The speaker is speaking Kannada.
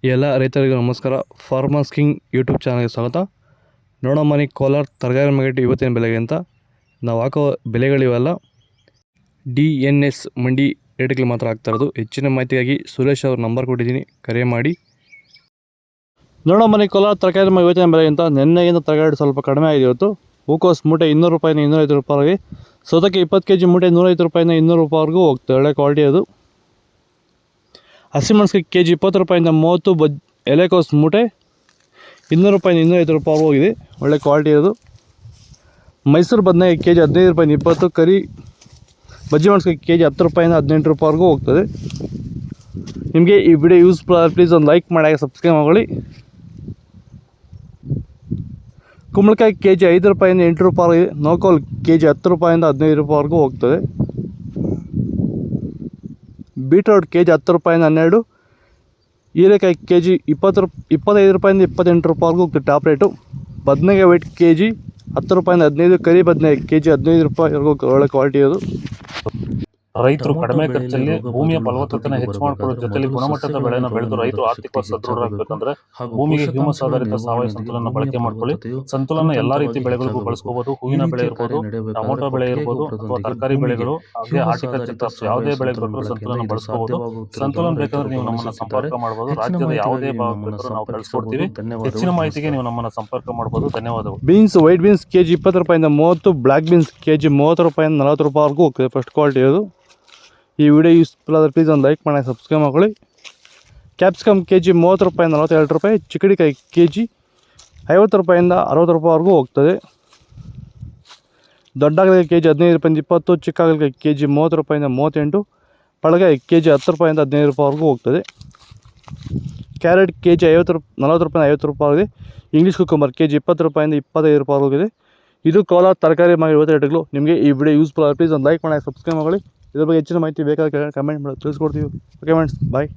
ಎಲ್ಲ ರೈತರಿಗೂ ನಮಸ್ಕಾರ. ಫಾರ್ಮರ್ಸ್ ಕಿಂಗ್ ಯೂಟ್ಯೂಬ್ ಚಾನಲ್ಗೆ ಸ್ವಾಗತ. ನೋಡೋ ಮನೆ ಕೋಲಾರ ತರಕಾರಿ ಮಾರ್ಕೆಟ್ ಇವತ್ತಿನ ಬೆಲೆಗೆ ಅಂತ ನಾವು ಹಾಕೋ ಬೆಲೆಗಳಿವೆಲ್ಲ DNS ಮಂಡಿ ರೇಟ್ಗಳು ಮಾತ್ರ ಆಗ್ತಾ ಇರೋದು. ಹೆಚ್ಚಿನ ಮಾಹಿತಿಗಾಗಿ ಸುರೇಶ್ ಅವ್ರ ನಂಬರ್ ಕೊಟ್ಟಿದ್ದೀನಿ, ಕರೆ ಮಾಡಿ. ನೋಡೋ ಮನೆ ಕೋಲಾರ ತರಕಾರಿ ಇವತ್ತಿನ ಬೆಲೆಗೆ ಅಂತ ನೆನ್ನೆಗಿಂತ ತರಕಾರಿ ಸ್ವಲ್ಪ ಕಡಿಮೆ ಆಗಿದೆ. ಇವತ್ತು ಹೂಕೋಸು ಮೂಟೆ 200 ರೂಪಾಯಿನ 250 ರೂಪಾಯಿಗೆ, ಸೌತೆಕಾಯಿ 20 kg ಮೂಟೆ 150 ರೂಪಾಯಿನ 200 ರೂಪಾಯಿವರೆಗೂ ಹೋಗ್ತದೆ. ಒಳ್ಳೆ ಕ್ವಾಲಿಟಿ ಅದು. ಹಸಿಮೆಣಸಿಗೆ ಕೆಜಿ 20 ರೂಪಾಯಿಂದ 30, ಎಲೆಕೋಸು ಮೂಟೆ 200 ರೂಪಾಯಿಂದ 250 ರೂಪಾಯಿವರೆಗೂ ಹೋಗಿದೆ. ಒಳ್ಳೆ ಕ್ವಾಲಿಟಿ ಅದು. ಮೈಸೂರು ಬದನೆಕಾಯಿ ಕೆಜಿ 15 ರೂಪಾಯಿಂದ 20, ಕರಿ ಬಜ್ಜಿ ಮೆಣಸಿಗೆ ಕೆಜಿ 10 ರೂಪಾಯಿಂದ 18 ರೂಪಾಯಿವರೆಗೂ ಹೋಗ್ತದೆ. ನಿಮಗೆ ಈ ವಿಡಿಯೋ ಯೂಸ್ಫುಲ್ ಆದರೆ ಪ್ಲೀಸ್ ಒಂದು ಲೈಕ್ ಮಾಡಿ, ಸಬ್ಸ್ಕ್ರೈಬ್ ಮಾಡಿ. ಕುಂಬಳಕಾಯಿ ಕೆಜಿ 5 ರೂಪಾಯಿಂದ 8 ರೂಪಾಯಿ, ನೋಕೋಲ್ ಕೆಜಿ 10 ರೂಪಾಯಿಂದ 15 ರೂಪಾಯಿವರೆಗೂ ಹೋಗ್ತದೆ. ಬೀಟ್ರೋಟ್ ಕೆಜಿ 10 ರೂಪಾಯಿಂದ 12, ಹೀರೆಕಾಯಿ ಕೆಜಿ 25 ರೂಪಾಯಿಂದ 28 ರೂಪಾಯಿವರೆಗೂ ಹೋಗ್ತದೆ ಟಾಪ್ ರೇಟು. ಬದನೆಕಾಯಿ ವೈಟ್ ಕೆಜಿ 10 ರೂಪಾಯಿಂದ 15, ಕರಿ ಬದನೆಕಾಯಿ ಕೆಜಿ 15 ರೂಪಾಯಿವರೆಗೂ ಒಳ್ಳೆ ಕ್ವಾಲಿಟಿ ಅದು. ರೈತರು ಕಡಿಮೆ ಖರ್ಚಲ್ಲಿ ಭೂಮಿಯ ಫಲವತ್ತತೆಯನ್ನು ಹೆಚ್ಚು ಮಾಡಿಕೊಳ್ಳೋ ಜೊತೆಲಿ ಗುಣಮಟ್ಟದ ಬೆಳೆಯನ್ನು ಬೆಳೆದು ರೈತರು ಆರ್ಥಿಕವಾಗಿ ಸದೃಢರಾಗಬೇಕಂದ್ರೆ ಭೂಮಿಗೆ ಹ್ಯೂಮಸ್ ಆಧಾರಿತ ಸಾವಯವ ಸಂತುಲನ ಬಳಕೆ ಮಾಡ್ಕೊಳ್ಳಿ. ಸಂತುಲನ ಎಲ್ಲಾ ರೀತಿ ಬೆಳೆಗಳಿಗೂ ಬಳಸ್ಕೋಬಹುದು. ಹೂವಿನ ಬೆಳೆ ಇರ್ಬೋದು, ಟೊಮೊಟೊ ಬೆಳೆ ಇರ್ಬೋದು, ಅಥವಾ ತರಕಾರಿ ಬೆಳೆಗಳು, ಹಾಗೆ ಹಾರ್ಟಿಕಲ್ಚರ್ ಕ್ರಾಪ್ಸ್ ಯಾವುದೇ ಬೆಳೆ ಕೊಟ್ಟರು ಸಂತುಲನ ಬಳಸ್ಕೋಬಹುದು. ಸಂತುಲನ ಬೇಕಾದ್ರೆ ನೀವು ನಮ್ಮನ್ನ ಸಂಪರ್ಕ ಮಾಡಬಹುದು. ರಾಜ್ಯದ ಯಾವುದೇ ಭಾಗ ಬೇಕಾದ್ರೂ ನಾವು ಕಳಿಸ್ಕೊಡ್ತೀವಿ. ಹೆಚ್ಚಿನ ಮಾಹಿತಿಗೆ ನೀವು ನಮ್ಮನ್ನ ಸಂಪರ್ಕ ಮಾಡಬಹುದು. ಧನ್ಯವಾದಗಳು. ಬೀನ್ಸ್ ವೈಟ್ ಬೀನ್ಸ್ ಕೆಜಿ 20 ರೂಪಾಯಿಂದ 30, ಬ್ಲಾಕ್ ಬೀನ್ಸ್ ಕೆಜಿ 30 ರೂಪಾಯಿಂದ 40 ರೂಪಾಯಿವರೆಗೂ ಹೋಗ್ತದೆ. ಫಸ್ಟ್ ಕ್ವಾಲಿಟಿ ಅದು. ಈ ವಿಡಿಯೋ ಯೂಸ್ಫುಲ್ ಆದರೆ ಪ್ಲೀಸ್ ಒಂದು ಲೈಕ್ ಮಾಡಿ, ಸಬ್ಸ್ಕ್ರೈಬ್ ಮಾಡ್ಕೊಳ್ಳಿ. ಕ್ಯಾಪ್ಸಿಕಮ್ ಕೆಜಿ 30 ರೂಪಾಯಿಂದ 42 ರೂಪಾಯಿ, ಚಿಕ್ಕಡಿಕಾಯಿ ಕೆಜಿ 50 ರೂಪಾಯಿಂದ 60 ರೂಪಾಯಿವರೆಗೂ ಹೋಗ್ತದೆ. ದೊಡ್ಡ ಹಾಗಲಕಾಯಿ ಕೆಜಿ 15 ರೂಪಾಯಿಂದ 20, ಚಿಕ್ಕ ಹಾಗಲಕಾಯಿ ಕೆಜಿ 30 ರೂಪಾಯಿಂದ 38, ಪಳಗಾಯಿ ಕೆಜಿ 10 ರೂಪಾಯಿಂದ 15 ರೂಪಾಯಿವರೆಗೂ ಹೋಗ್ತದೆ. ಕ್ಯಾರೆಟ್ ಕೆಜಿ 40 ರೂಪಾಯಿಂದ 50 ರೂಪಾಯಿ. ಇಂಗ್ಲೀಷ್ ಕುಕುಂಬರ್ ಕೆಜಿ 20 ರೂಪಾಯಿಂದ 25 ರೂಪಾಯಿವರೆಗೂ ಹೋಗಿದೆ. ಇದು ಕೋಲಾರ ತರಕಾರಿ ಮಾರ್ಕೆಟ್ ಇವತ್ತು ರೇಟ್ಗಳು. ನಿಮಗೆ ಈ ವಿಡಿಯೋ ಯೂಸ್ಫುಲ್ ಆದರೆ ಪ್ಲೀಸ್ ಒಂದು ಲೈಕ್ ಮಾಡಿ, ಸಬ್ಸ್ಕ್ರೈಬ್ ಮಾಡಿ. ಇದ್ರ ಬಗ್ಗೆ ಹೆಚ್ಚಿನ ಮಾಹಿತಿ ಬೇಕಾದ್ರೆ ಕಮೆಂಟ್ ಮಾಡಿ ತಿಳಿಸ್ಕೊಡ್ತೀವಿ. ಓಕೆ ಫ್ರೆಂಡ್ಸ್, ಬಾಯ್.